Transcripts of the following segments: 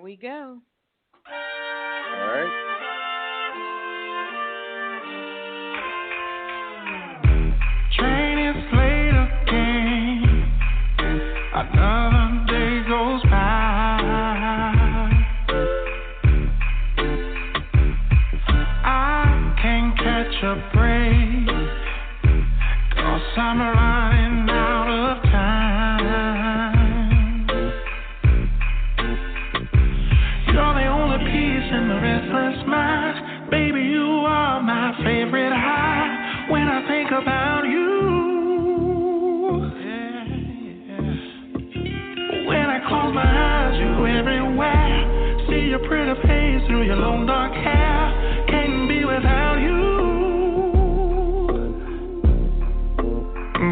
we go. All right. Train is late again. Another day goes by. I can't catch a break, 'cause I'm running out of time. You're the only piece in the restless mind. Baby, you are my favorite high. When I think about you, when I close my eyes, you everywhere. See your pretty face through your long dark hair. Can't be without you.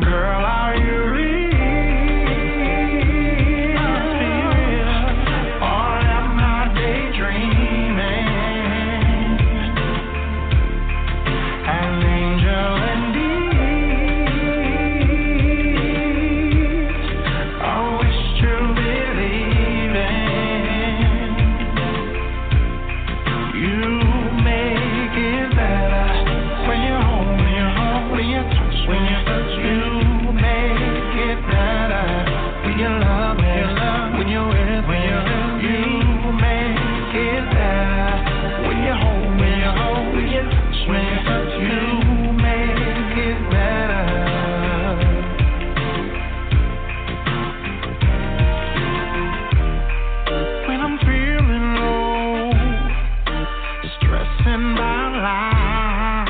Girl, are you real? Must be real. Or am I daydreaming? An angel indeed. I wish to believe in. You make it better when you're home, when you're home, when you touch, when you touch. You make it better when you love me, when you're with me. You make it better when you're home, when you're home, when you touch, when you touch. You make it better. When I'm feeling low, stressing about life,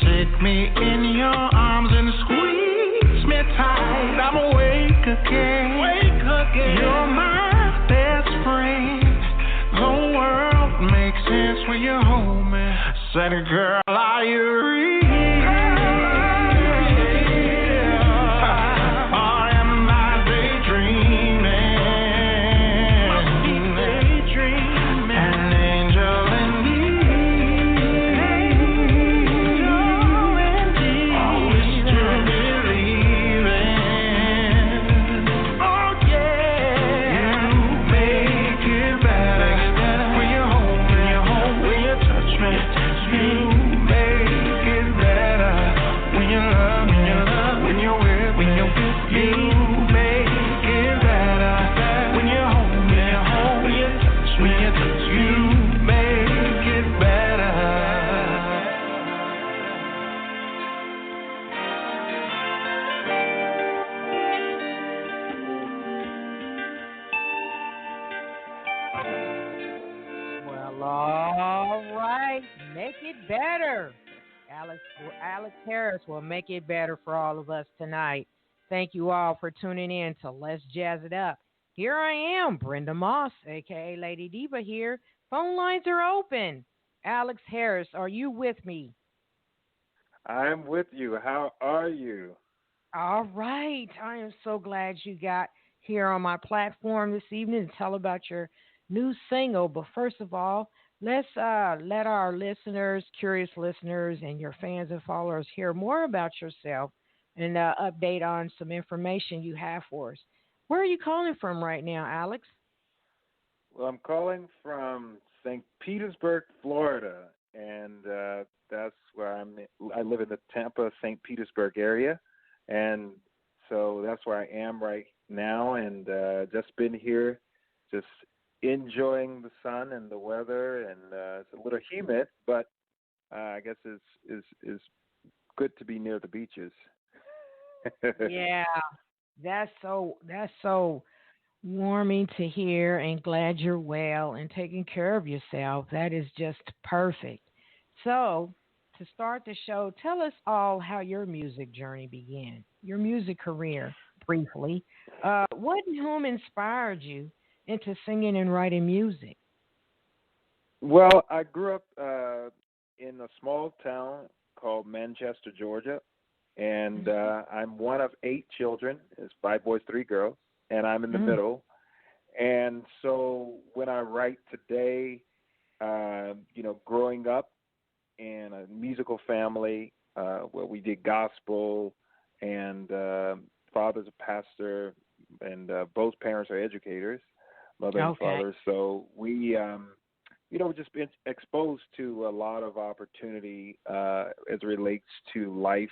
take me in your arms and squeeze me tight. I'm awake again. You're my best friend. The world makes sense when you hold me. Said, girl, are you real? Or am I daydreaming? An angel indeed. I wish to believe in. Oh yeah. You make it better when you're home, when you touch me. You make it better when you love me, when you're with me. You make it better when you're home, when you touch, when you touch. You make it better. Well, all right. Make it better. Alex Harris will make it better for all of us tonight. Thank you all for tuning in to Let's Jazz It Up. Here I am, Brenda Moss, a.k.a. Lady Diva here. Phone lines are open. Alex Harris, are you with me? I'm with you. How are you? All right. I am so glad you got here on my platform this evening to tell about your new single. But first of all, let's let our listeners, curious listeners, and your fans and followers hear more about yourself and update on some information you have for us. Where are you calling from right now, Alex? Well, I'm calling from St. Petersburg, Florida, and that's where I live in the Tampa, St. Petersburg area, and so that's where I am right now, and just been here, just enjoying the sun and the weather, and it's a little humid, but I guess it's good to be near the beaches. Yeah, that's so warming to hear, and glad you're well and taking care of yourself. That is just perfect. So, to start the show, tell us all how your music journey began, your music career, briefly. What and whom inspired you into singing and writing music? Well, I grew up in a small town called Manchester, Georgia, and I'm one of 8 children. It's 5 boys, 3 girls, and I'm in the middle. And so when I write today, growing up in a musical family where we did gospel, and father's a pastor, and both parents are educators. mother and Okay. father. So we, just been exposed to a lot of opportunity as it relates to life.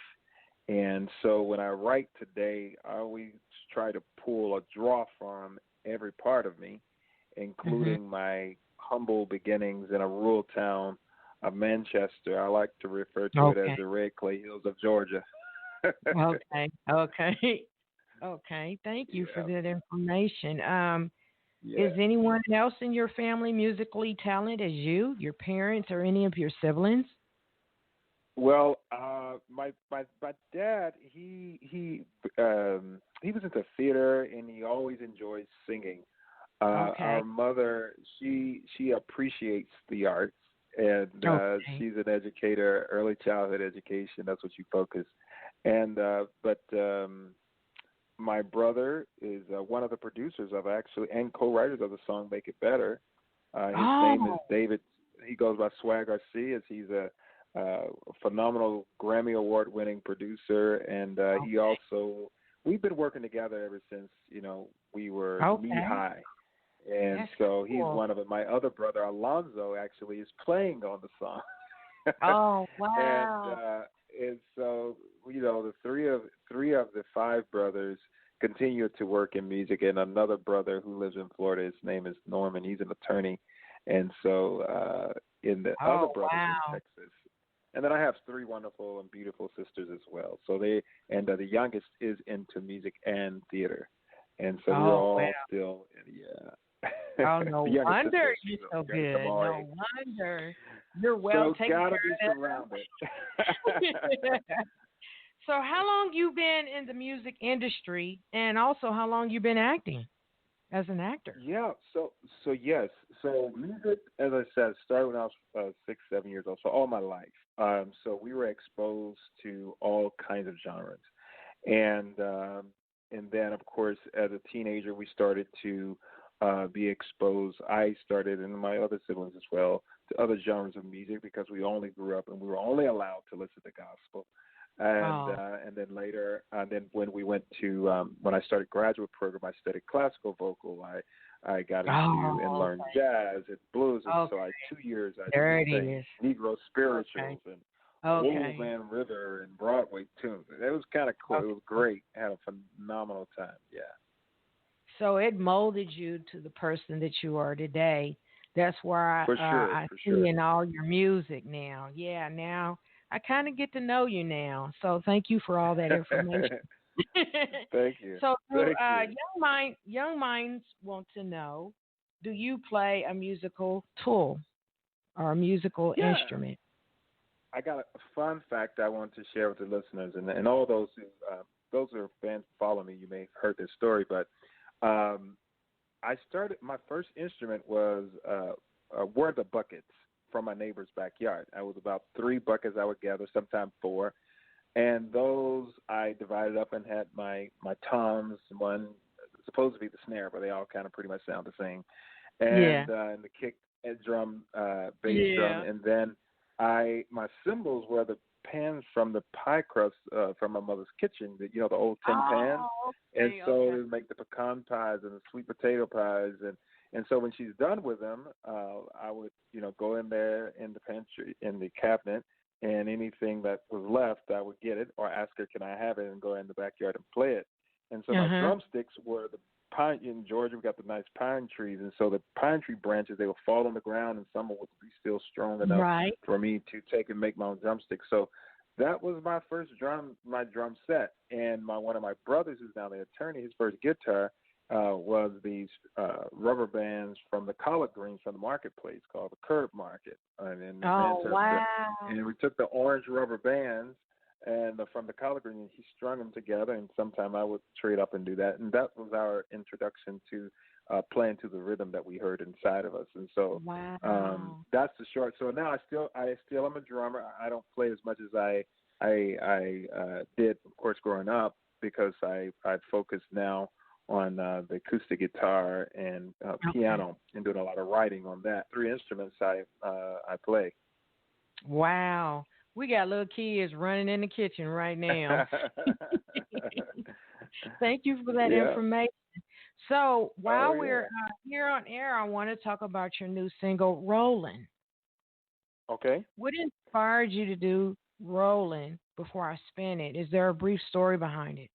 And so when I write today, I always try to draw from every part of me, including my humble beginnings in a rural town of Manchester. I like to refer to it as Okay. the Red Clay Hills of Georgia. Okay. Okay. Okay. Thank you for Yeah, that information. yeah. Is anyone else in your family musically talented as you, your parents, or any of your siblings? Well, my dad, he was into theater and he always enjoyed singing. Okay. Our mother, she appreciates the arts, and Okay. she's an educator, early childhood education. That's what she focused. And but my brother is one of the producers of actually and co-writers of the song "Make It Better." His name is Oh, David. He goes by Swag Garcia. He's a phenomenal Grammy Award-winning producer, and he okay. also we've been working together ever since we were knee Okay. high, and That's so he's cool. one of them. My other brother Alonzo actually is playing on the song, Oh, and wow. so the three of the five brothers continue to work in music, and another brother who lives in Florida. His name is Norman. He's an attorney, and so in the other Oh, brothers in wow. Texas. And then I have three wonderful and beautiful sisters as well. So the youngest is into music and theater, and so we're Oh, wow. all still, yeah. Oh, no The youngest sister wonder is you're she's so young good. Tamari. No wonder you're well So taken gotta be care surrounded. of. So, how long you been in the music industry, and also how long you been acting as an actor? Yeah, so yes, so music, as I said, started when I was 6, 7 years old. So all my life, so we were exposed to all kinds of genres, and then of course as a teenager we started to be exposed. I started, and my other siblings as well, to other genres of music because we only grew up and we were only allowed to listen to gospel. Oh, And then later, then when we went to when I started graduate program, I studied classical vocal. I got into and oh, learned jazz and blues, and okay. so 2 years I There it sang is. Negro Okay. spirituals and Old Okay. Man River and Broadway tunes. It was kind of cool. It was Okay. great. I had a phenomenal time. Yeah, So it molded you to the person that you are today. That's why for sure, I for see sure. in all your music now. Yeah, now I kind of get to know you now. So thank you for all that information. Thank you, So, thank you. young minds want to know: do you play a musical tool or a musical Yeah, instrument? I got a fun fact I want to share with the listeners, and all those who are fans who follow me. You may have heard this story, but um, I started. My first instrument was were the buckets from my neighbor's backyard. I was about 3 buckets I would gather, sometimes 4, and those I divided up and had my toms. One supposed to be the snare, but they all kind of pretty much sound the same, Yeah. and the kick and drum, bass drum, Yeah. and then my cymbals were the pans from the pie crust from my mother's kitchen, the old tin pans, Oh, and okay, so okay. they would make the pecan pies and the sweet potato pies, and so when she's done with them, I would go in there in the pantry in the cabinet, and anything that was left, I would get it or ask her, can I have it, and go in the backyard and play it. And so Uh my huh. drumsticks were the pine in Georgia. We got the nice pine trees, and so the pine tree branches they would fall on the ground, and some would be still strong enough Right. for me to take and make my own drumsticks. So that was my drum set. And one of my brothers, who's now the attorney, his first guitar was these rubber bands from the collard greens from the marketplace called the Curb Market in Oh, Manchester. wow. And we took the orange rubber bands and from the collard greens, he strung them together, and sometime I would trade up and do that. And that was our introduction to playing to the rhythm that we heard inside of us. And so Wow. that's the short. So now I still am a drummer. I don't play as much as I did, of course, growing up because I focus now on the acoustic guitar and Okay. piano and doing a lot of writing on that. 3 instruments I play. Wow. We got little kids running in the kitchen right now. Thank you for that Yeah. information. So Oh while we're yeah. here on air, I want to talk about your new single, Rollin'. Okay. What inspired you to do Rollin' Before I Spin It? Is there a brief story behind it?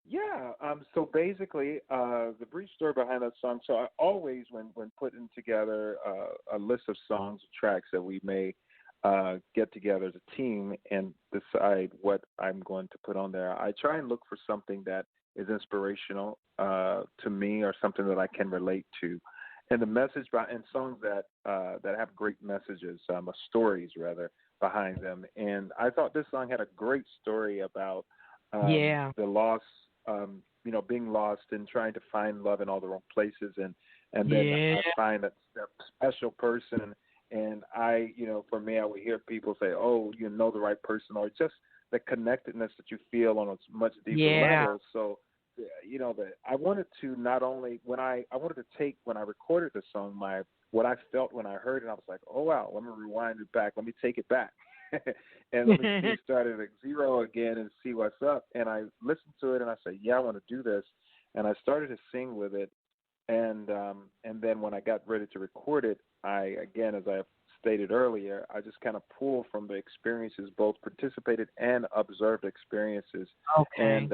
Yeah. So basically, the brief story behind that song. So I always, when putting together a list of songs, tracks that we may get together as a team and decide what I'm going to put on there, I try and look for something that is inspirational to me or something that I can relate to. And the message and songs that have great messages, stories rather, behind them. And I thought this song had a great story about the loss, being lost and trying to find love in all the wrong places. And then I find that special person. And for me, I would hear people say, oh, you know the right person, or just the connectedness that you feel on a much deeper level. So, I wanted to not only, when I recorded the song, what I felt when I heard it, I was like, oh, wow, let me rewind it back. Let me take it back. And let me start at zero again and see what's up. And I listened to it and I said, yeah, I want to do this. And I started to sing with it. And then when I got ready to record it, again, as I stated earlier, I just kind of pulled from the experiences, both participated and observed experiences. Okay. And,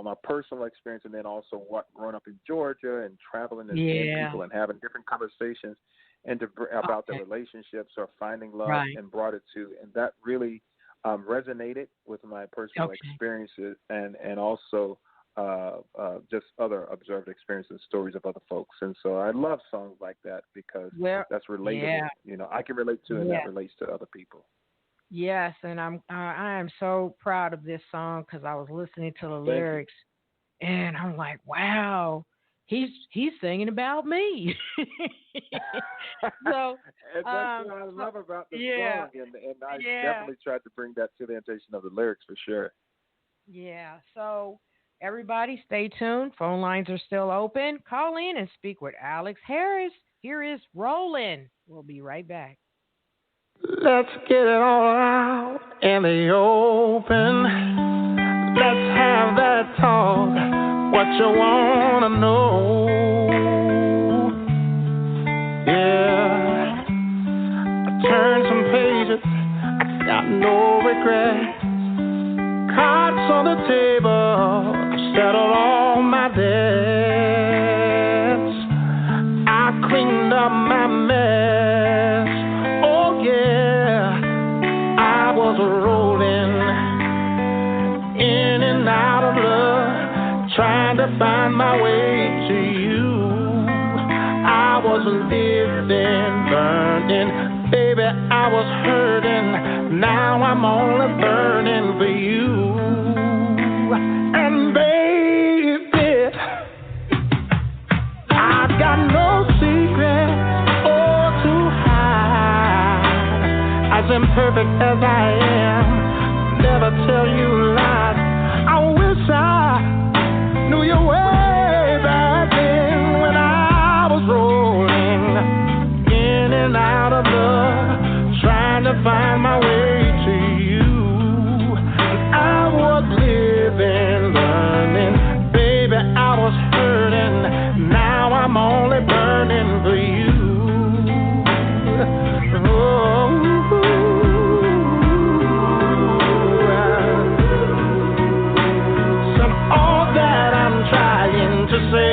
my personal experience, and then also growing up in Georgia and traveling and seeing people and having different conversations and about their relationships or finding love, and brought it to, and that really resonated with my personal experiences and also just other observed experiences and stories of other folks. And so I love songs like that because that's relatable. I can relate to, and that relates to other people. Yes, and I am so proud of this song because I was listening to the lyrics, and I'm like, wow, he's singing about me. So and that's what I love about the song, and I definitely tried to bring that to the attention of the lyrics for sure. Yeah, so everybody stay tuned. Phone lines are still open. Call in and speak with Alex Harris. Here is Rollin'. We'll be right back. Let's get it all out in the open. Let's have that talk, what you wanna know. Yeah, I turned some pages, I got no regrets. Cards on the table, I settled all my debts. I cleaned up my mess. Oh yeah, I was rolling in and out of love, trying to find my way to you. I was living, burning, baby, I was hurting. Now I'm only burning for you. And baby, I've got no secret to hide. As imperfect as I am, never tell you lies. I wish I knew your way back then when I was rolling in and out of love, trying to find my way to you. And I was living, learning, baby, I was hurting. Now I'm only burning for you. To say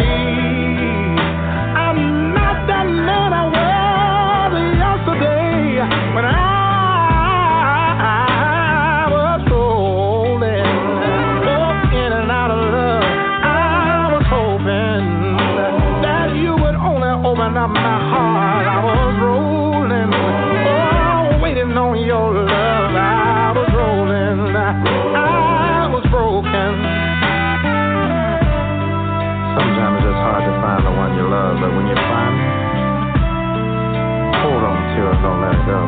I'm not that man I was yesterday when I was rolling in and out of love. I was hoping that you would only open up my heart. I was rolling, waiting on your love. I was rolling, I was broken. Sometimes it's just hard to find the one you love, but when you find it, hold on to it, don't let it go.